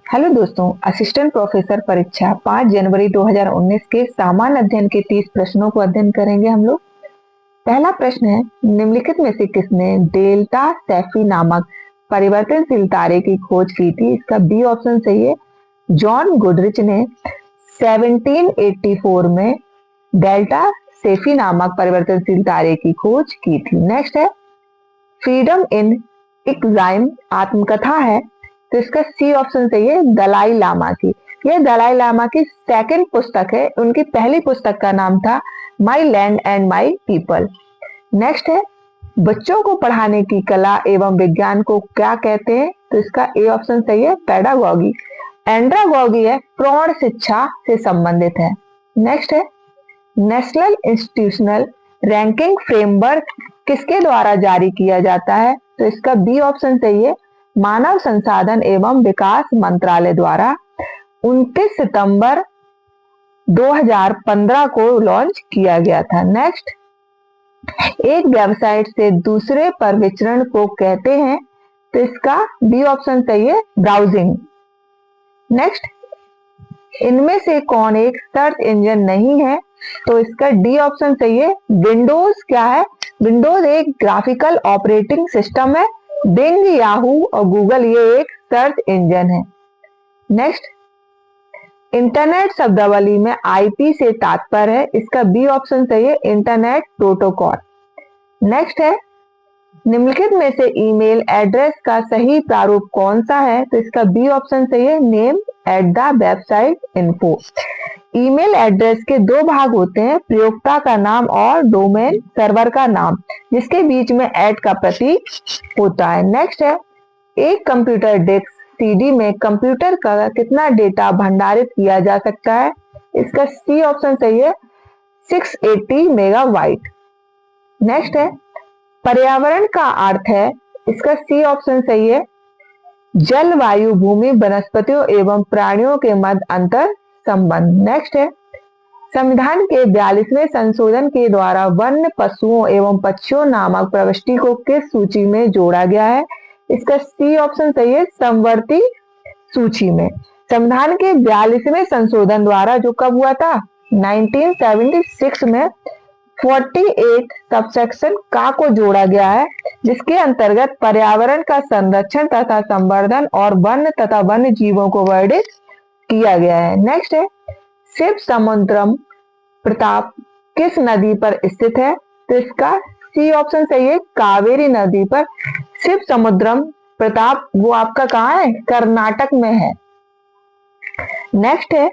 Hello दोस्तों, assistant professor परीक्षा 5 जनवरी 2019 के सामान्य अध्ययन के 30 प्रश्नों को अध्ययन करेंगे हम लोग। पहला प्रश्न है, निम्नलिखित में से किसने डेल्टा सेफी नामक परिवर्तनशील तारे की खोज की थी? इसका बी ऑप्शन सही है। जॉन गुडरिच ने 1784 में डेल्टा सेफी नामक परिवर्तनशील तारे की खोज की थी। नेक्स्ट है, फ्रीडम इन एक्साइम आत्मकथा है, तो इसका सी ऑप्शन सही है, दलाई लामा की। यह दलाई लामा की सेकंड पुस्तक है। उनकी पहली पुस्तक का नाम था माई land and my people. Next है, बच्चों को पढ़ाने की कला एवं विज्ञान को क्या कहते हैं? तो इसका ए ऑप्शन सही है, पेडागॉगी। एंड्रागॉगी है, प्रौढ़ शिक्षा से संबंधित है। नेक्स्ट है, नेशनल इंस्टीट्यूशनल रैंकिंग फ्रेमवर्क किसके द्वारा जारी किया जाता है? तो इसका बी ऑप्शन सही है, मानव संसाधन एवं विकास मंत्रालय द्वारा 29 सितंबर 2015 को लॉन्च किया गया था। नेक्स्ट, एक वेबसाइट से दूसरे पर विचरण को कहते हैं, तो इसका बी ऑप्शन सही है, ब्राउजिंग। नेक्स्ट, इनमें से कौन एक सर्च इंजन नहीं है? तो इसका डी ऑप्शन सही है, विंडोज। क्या है? विंडोज एक ग्राफिकल ऑपरेटिंग सिस्टम है। बिंग, याहू और गूगल ये एक सर्च इंजन है। नेक्स्ट, इंटरनेट शब्दावली में आईपी से तात्पर्य है, इसका बी ऑप्शन सही है, इंटरनेट प्रोटोकॉल। नेक्स्ट है, निम्नलिखित में से ईमेल एड्रेस का सही प्रारूप कौन सा है? तो इसका बी ऑप्शन सही है, name at the website info. Email address के दो भाग होते हैं, प्रयोक्ता का नाम और डोमेन सर्वर का नाम, जिसके बीच में एट का प्रतीक होता है। नेक्स्ट है, एक कंप्यूटर डिस्क सीडी में कंप्यूटर का कितना डेटा भंडारित किया जा सकता है? इसका सी ऑप्शन सही है, 680 मेगाबाइट। नेक्स्ट है, पर्यावरण का अर्थ है, इसका सी ऑप्शन सही है, जल, वायु, भूमि, वनस्पतियों एवं प्राणियों के मध्य अंतर संबंध। नेक्स्ट है, संविधान के 42वें संशोधन के द्वारा वन्य पशुओं एवं पक्षियों नामक प्रविष्टि को किस सूची में जोड़ा गया है? इसका सी ऑप्शन सही है, समवर्ती सूची में। संविधान के 42वें संशोधन द्वारा, जो कब हुआ था? 1976 में 48 सबसेक्शन का को जोड़ा गया है, जिसके अंतर्गत पर्यावरण का संरक्षण तथा संवर्धन और वन्य तथा वन्य जीवों को वर्णित किया गया है। नेक्स्ट है, शिव समुद्रम प्रताप किस नदी पर स्थित है? तो इसका सी ऑप्शन सही है, कावेरी नदी पर। शिव समुद्रम प्रताप वो आपका कहाँ है? कर्नाटक में है। नेक्स्ट है,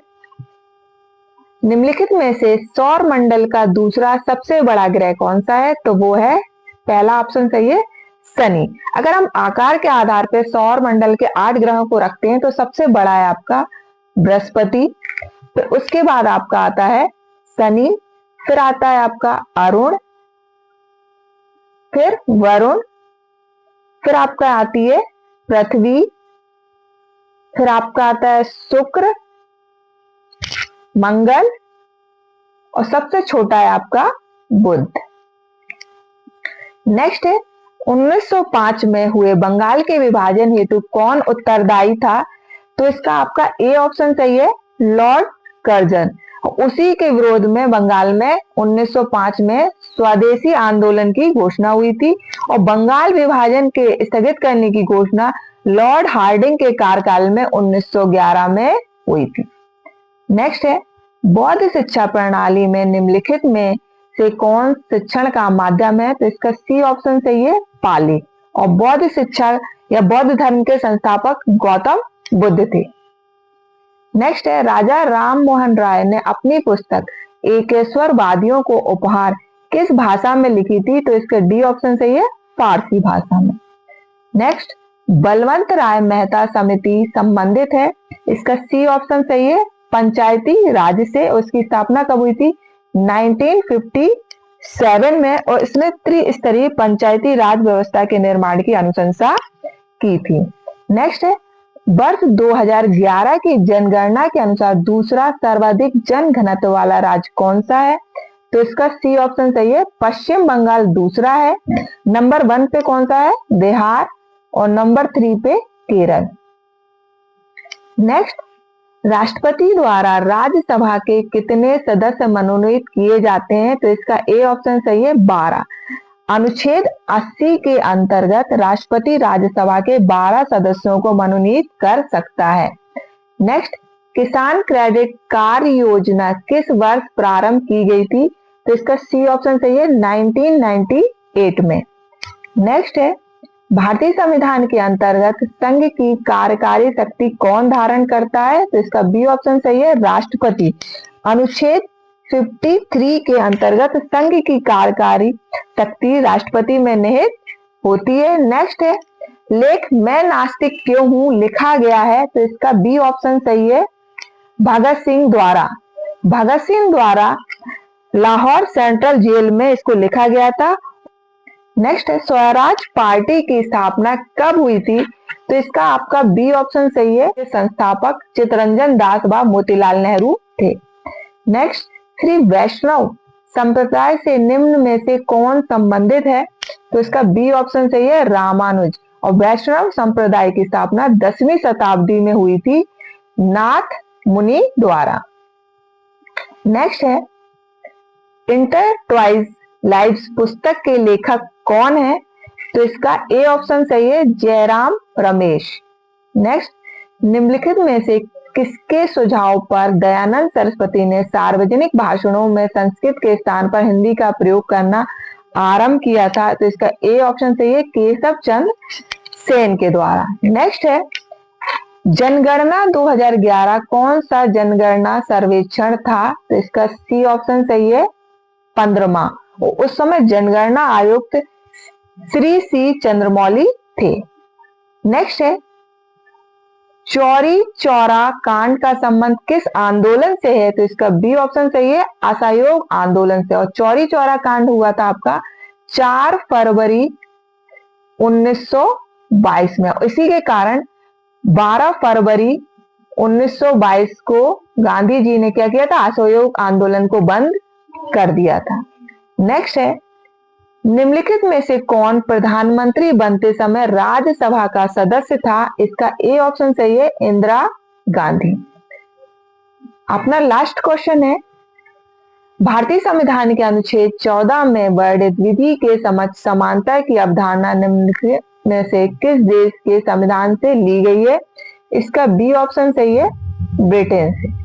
निम्नलिखित में से सौर मंडल का दूसरा सबसे बड़ा ग्रह कौन सा है? तो वो है, पहला ऑप्शन सही है, शनि। अगर हम आकार के आधार पर सौर मंडल के 8 ग्रहों को रखते हैं, तो सबसे बड़ा है आपका बृहस्पति, फिर उसके बाद आपका आता है शनि, फिर आता है आपका अरुण, फिर वरुण, फिर आपका आती है पृथ्वी, फिर आपका आता है शुक्र, मंगल और सबसे छोटा है आपका बुध। नेक्स्ट है, 1905 में हुए बंगाल के विभाजन हेतु कौन उत्तरदायी था? तो इसका आपका ए ऑप्शन सही है, लॉर्ड कर्जन। उसी के विरोध में बंगाल में 1905 में स्वदेशी आंदोलन की घोषणा हुई थी और बंगाल विभाजन के स्थगित करने की घोषणा लॉर्ड हार्डिंग के कार्यकाल में 1911 में हुई थी। नेक्स्ट है, बौद्ध शिक्षा प्रणाली में निम्नलिखित में से कौन शिक्षण का माध्यम है? तो इसका सी ऑप्शन सही है, पाली। और बौद्ध शिक्षा या बौद्ध धर्म के संस्थापक गौतम बुद्ध थे। नेक्स्ट है, राजा राम मोहन राय ने अपनी पुस्तक एकेश्वरवादियों को उपहार किस भाषा में लिखी थी? तो इसका डी ऑप्शन सही है, फारसी भाषा में। नेक्स्ट, बलवंत राय मेहता समिति संबंधित है, इसका सी ऑप्शन सही है, पंचायती राज से। उसकी स्थापना कब हुई थी? 1957 में, और इसने त्रिस्तरीय पंचायती राज व्यवस्था के निर्माण की अनुशंसा की थी। नेक्स्ट है, वर्ष 2011 की जनगणना के अनुसार दूसरा सर्वाधिक जन घनत्व वाला राज्य कौन सा है? तो इसका सी ऑप्शन सही है, पश्चिम बंगाल दूसरा है। नंबर 1 पे कौन सा है? बिहार, और नंबर 3 पे केरल। नेक्स्ट, राष्ट्रपति द्वारा राज्यसभा के कितने सदस्य मनोनीत किए जाते हैं? तो इसका ए ऑप्शन सही है, 12। अनुच्छेद 80 के अंतर्गत राष्ट्रपति राज्यसभा के 12 सदस्यों को मनोनीत कर सकता है। नेक्स्ट, किसान क्रेडिट कार्ड योजना किस वर्ष प्रारंभ की गई थी? तो इसका सी ऑप्शन सही है, 1998 में। नेक्स्ट है, भारतीय संविधान के अंतर्गत संघ की कार्यकारी शक्ति कौन धारण करता है? तो इसका बी ऑप्शन सही है, राष्ट्रपति। अनुच्छेद 53 के अंतर्गत संघ की कार्यकारी शक्ति राष्ट्रपति में निहित होती है। नेक्स्ट है, लेख मैं नास्तिक क्यों हूं लिखा गया है? तो इसका बी ऑप्शन सही है, भगत सिंह द्वारा। भगत सिंह द्वारा लाहौर सेंट्रल जेल में इसको लिखा गया था। नेक्स्ट है, स्वराज पार्टी की स्थापना कब हुई थी? तो इसका आपका बी ऑप्शन सही है, संस्थापक चित्तरंजन दास व मोतीलाल नेहरू थे। नेक्स्ट, श्री वैष्णव संप्रदाय से निम्न में से कौन संबंधित है? तो इसका बी ऑप्शन सही है, रामानुज। और वैष्णव संप्रदाय की स्थापना 10वीं शताब्दी में हुई थी नाथ मुनि द्वारा। नेक्स्ट है, इंटरट्वाइज लाइव्स पुस्तक के लेखक कौन है? तो इसका ए ऑप्शन सही है, जयराम रमेश। नेक्स्ट, निम्नलिखित में से किसके सुझाव पर दयानंद सरस्वती ने सार्वजनिक भाषणों में संस्कृत के स्थान पर हिंदी का प्रयोग करना आरंभ किया था? तो इसका ए ऑप्शन सही है, केशव चंद्र सेन के द्वारा। नेक्स्ट है, जनगणना 2011 कौन सा जनगणना सर्वेक्षण था? तो इसका सी ऑप्शन सही है, 15वां। उस समय जनगणना आयुक्त श्री सी चंद्रमौली थे। नेक्स्ट है, चौरी चौरा कांड का संबंध किस आंदोलन से है? तो इसका बी ऑप्शन सही है, असहयोग आंदोलन से। और चौरी चौरा कांड हुआ था आपका 4 फरवरी 1922 में। इसी के कारण 12 फरवरी 1922 को गांधी जी ने क्या किया था? असहयोग आंदोलन को बंद कर दिया था। नेक्स्ट है, निम्नलिखित में से कौन प्रधानमंत्री बनते समय राज्यसभा का सदस्य था? इसका ए ऑप्शन सही है, इंदिरा गांधी। अपना लास्ट क्वेश्चन है, भारतीय संविधान के अनुच्छेद 14 में वर्णित विधि के समक्ष समानता की अवधारणा निम्नलिखित में से किस देश के संविधान से ली गई है? इसका बी ऑप्शन सही है, ब्रिटेन से।